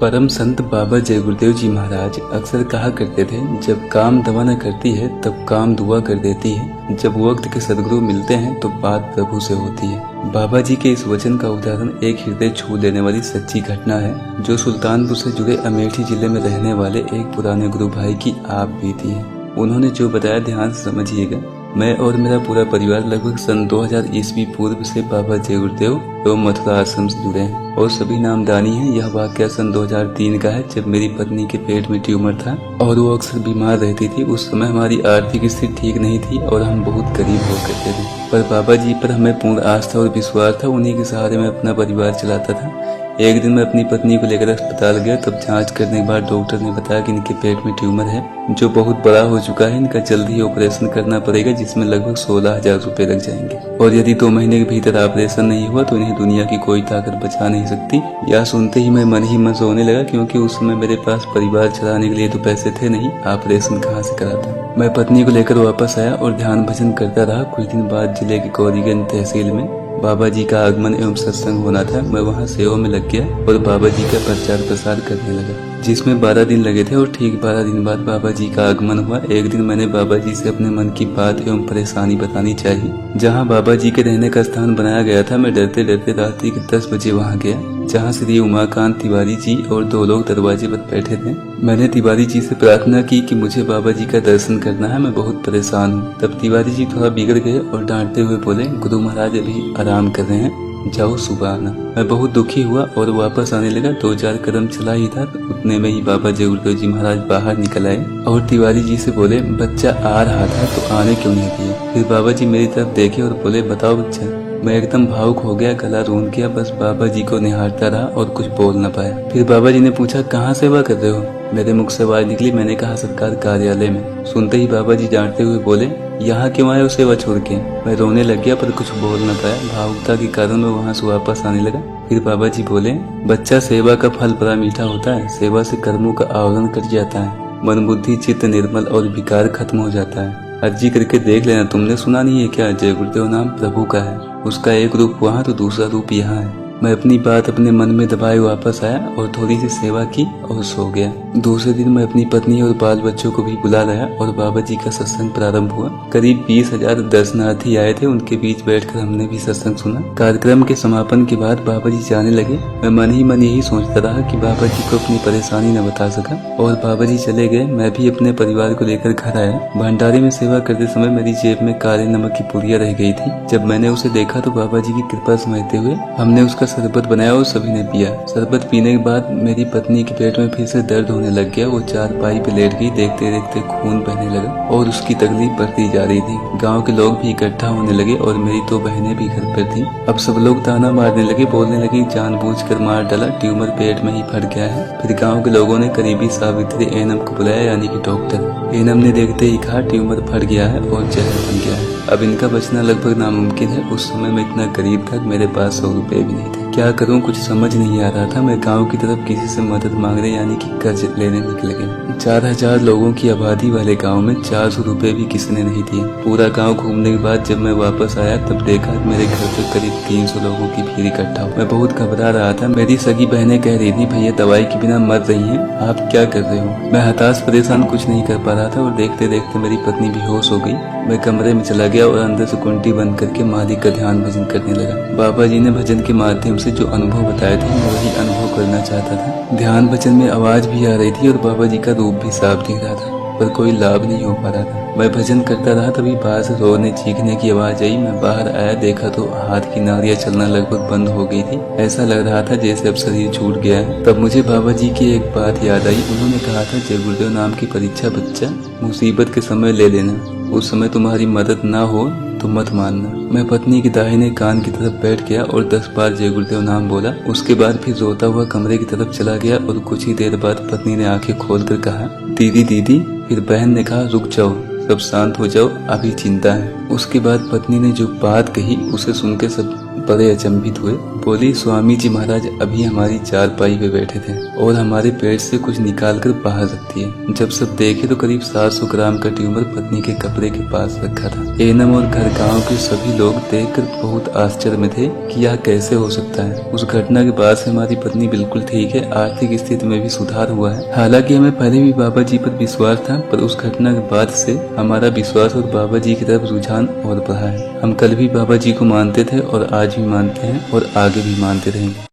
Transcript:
परम संत बाबा जय गुरुदेव जी महाराज अक्सर कहा करते थे, जब काम दवा न करती है तब काम दुआ कर देती है। जब वक्त के सदगुरु मिलते हैं तो बात प्रभु से होती है। बाबा जी के इस वचन का उदाहरण एक हृदय छू लेने वाली सच्ची घटना है, जो सुल्तानपुर से जुड़े अमेठी जिले में रहने वाले एक पुराने गुरु भाई की आप बीती है। उन्होंने जो बताया ध्यान से समझिएगा। मैं और मेरा पूरा परिवार लगभग सन 2000 ईस्वी पूर्व से बाबा जय गुरुदेव एवं मथुरा आश्रम से जुड़े हैं और सभी नामदानी हैं। यह वाकया सन 2003 का है, जब मेरी पत्नी के पेट में ट्यूमर था और वो अक्सर बीमार रहती थी। उस समय हमारी आर्थिक स्थिति ठीक नहीं थी और हम बहुत गरीब हुआ करते थे, पर बाबा जी पर हमें पूर्ण आस्था और विश्वास था। उन्हीं के सहारे में अपना परिवार चलाता था। एक दिन मैं अपनी पत्नी को लेकर अस्पताल गया, तब जांच करने के बाद डॉक्टर ने बताया कि इनके पेट में ट्यूमर है, जो बहुत बड़ा हो चुका है। इनका जल्द ही ऑपरेशन करना पड़ेगा, जिसमें लगभग 16,000 रुपए लग जाएंगे, और यदि 2 महीने के भीतर ऑपरेशन नहीं हुआ तो इन्हें दुनिया की कोई ताकत बचा नहीं सकती। यह सुनते ही मैं मन ही मन रोने लगा, क्योंकि उस समय मेरे पास परिवार चलाने के लिए तो पैसे थे नहीं, ऑपरेशन कहाँ से कराता। मैं पत्नी को लेकर वापस आया और ध्यान भजन करता रहा। कुछ दिन बाद जिले के कौरीगंज तहसील में बाबा जी का आगमन एवं सत्संग होना था। मैं वहां सेवा में लग गया और बाबा जी का प्रचार प्रसार करने लगा, जिसमें 12 दिन लगे थे और ठीक 12 दिन बाद बाबा जी का आगमन हुआ। एक दिन मैंने बाबा जी से अपने मन की बात एवं परेशानी बतानी चाहिए। जहां बाबा जी के रहने का स्थान बनाया गया था, मैं डरते डरते रात्रि के 10 बजे वहां गया, जहां श्री उमाकांत तिवारी जी और 2 लोग दरवाजे पर बैठे थे। मैंने तिवारी जी से प्रार्थना की कि मुझे बाबा जी का दर्शन करना है, मैं बहुत परेशान हूँ। तब तिवारी जी थोड़ा बिगड़ गए और डांटते हुए बोले, गुरु महाराज अभी आराम कर रहे हैं, जाओ सुबह आना। मैं बहुत दुखी हुआ और वापस आने लगा। 2-4 कदम चला ही था, उतने में ही बाबा जय गुरुदेव जी महाराज बाहर निकल आए और तिवारी जी से बोले, बच्चा आ रहा था तो आने क्यों नहीं दिया। फिर बाबा जी मेरी तरफ देखे और बोले, बताओ बच्चा। मैं एकदम भावुक हो गया, गला रोन गया, बस बाबा जी को निहारता रहा और कुछ बोल न पाया। फिर बाबा जी ने पूछा, कहाँ सेवा कर रहे हो। मेरे मुख से आवाज निकली, मैंने कहा सरकार कार्यालय में। सुनते ही बाबा जी डांटते हुए बोले, यहाँ क्यों आए हो सेवा छोड़ के। मैं रोने लग गया पर कुछ बोल न पाया। भावुकता के कारण मैं वहाँ से वापस आने लगा। फिर बाबा जी बोले, बच्चा सेवा का फल बड़ा मीठा होता है। सेवा से कर्मों का आवरण कट जाता है, मन बुद्धि चित्त निर्मल और विकार खत्म हो जाता है। अर्जी करके देख लेना, तुमने सुना नहीं है क्या, जय गुरुदेव नाम प्रभु का है। उसका एक रूप वहाँ तो दूसरा रूप यहाँ है। मैं अपनी बात अपने मन में दबाए वापस आया और थोड़ी सी सेवा की और सो गया। दूसरे दिन मैं अपनी पत्नी और बाल बच्चों को भी बुला लाया और बाबा जी का सत्संग प्रारंभ हुआ। करीब 20,000 दर्शनार्थी आए थे। उनके बीच बैठकर हमने भी सत्संग सुना। कार्यक्रम के समापन के बाद बाबा जी जाने लगे। मैं मन ही मन यही सोचता रहा कि बाबा जी को अपनी परेशानी न बता सका, और बाबा जी चले गए। मैं भी अपने परिवार को लेकर घर आया। भंडारे में सेवा करते समय मेरी जेब में काले नमक की पुड़िया रह गई थी। जब मैंने उसे देखा तो बाबा जी की कृपा समझते हुए हमने उसका शरबत बनाया और सभी ने पिया। शरबत पीने के बाद मेरी पत्नी के पेट में फिर से दर्द होने लग गया। वो चारपाई पे लेट गई। देखते देखते खून बहने लगा और उसकी तकलीफ बढ़ती जा रही थी। गांव के लोग भी इकट्ठा होने लगे और मेरी 2 बहनें भी घर पर थी। अब सब लोग ताना मारने लगे, बोलने लगे जानबूझकर मार डाला, ट्यूमर पेट में ही फट गया है। फिर गाँव के लोगों ने करीबी सावित्री एनम को बुलाया, यानी कि डॉक्टर। एनम ने देखते ही कहा, ट्यूमर फट गया है और जहर बन गया है, अब इनका बचना लगभग नामुमकिन है। उस समय मैं इतना गरीब था, मेरे पास 100 रुपए भी नहीं थे। क्या करूं, कुछ समझ नहीं आ रहा था। मैं गांव की तरफ किसी से मदद मांगने यानी कि कर्ज लेने निकल गया। 4,000 लोगों की आबादी वाले गांव में 400 रुपए भी किसी ने नहीं दिए। पूरा गांव घूमने के बाद जब मैं वापस आया तब देखा मेरे घर पर करीब 300 लोगों की भीड़ इकट्ठा हुई। मैं बहुत घबरा रहा था। मेरी सगी बहनें कह रही थी, भैया दवाई के बिना मर रही हैं, आप क्या कर रहे हो। मैं हताश परेशान कुछ नहीं कर पा रहा था और देखते देखते मेरी पत्नी बेहोश हो गई। मैं कमरे में चला गया और अंदर से कुंडी बंद करके मालिक का ध्यान भजन करने लगा। बाबा जी ने भजन के माध्यम से जो अनुभव बताए थे, मैं वही अनुभव करना चाहता था। ध्यान भजन में आवाज भी आ रही थी और बाबा जी का रूप भी साफ दिख रहा था, पर कोई लाभ नहीं हो पा रहा था। मैं भजन करता रहा, तभी बाहर से रोने चीखने की आवाज आई। मैं बाहर आया, देखा तो हाथ की नाड़ियां चलना लगभग बंद हो गई थी। ऐसा लग रहा था जैसे अब शरीर छूट गया है। तब मुझे बाबा जी की एक बात याद आई। उन्होंने कहा था, जय गुरुदेव नाम की परीक्षा बच्चा मुसीबत के समय ले लेना, उस समय तुम्हारी मदद ना हो तो मत मानना। मैं पत्नी के दाहिने कान की तरफ बैठ गया और 10 बार जय गुरुदेव नाम बोला। उसके बाद फिर रोता हुआ कमरे की तरफ चला गया और कुछ ही देर बाद पत्नी ने आंखें खोलकर कहा, दीदी दीदी। फिर बहन ने कहा, रुक जाओ, सब शांत हो जाओ, अभी चिंता है। उसके बाद पत्नी ने जो बात कही उसे सुनकर सब बड़े अचंभित हुए। बोली, स्वामी जी महाराज अभी हमारी चारपाई पे बैठे थे और हमारे पेट से कुछ निकाल कर बाहर रख दिए। जब सब देखे तो करीब 700 ग्राम का ट्यूमर पत्नी के कपड़े के पास रखा था। एनम और घर गांव के सभी लोग देखकर बहुत आश्चर्य में थे कि यह कैसे हो सकता है। उस घटना के बाद से हमारी पत्नी बिल्कुल ठीक है, आर्थिक स्थिति में भी सुधार हुआ है। हालांकि हमें पहले भी बाबा जी पर विश्वास था, पर उस घटना के बाद से हमारा विश्वास और बाबा जी की तरफ रुझान और बढ़ा है। हम कल भी बाबा जी को मानते थे और आज भी मानते हैं और आगे भी मानते रहेंगे।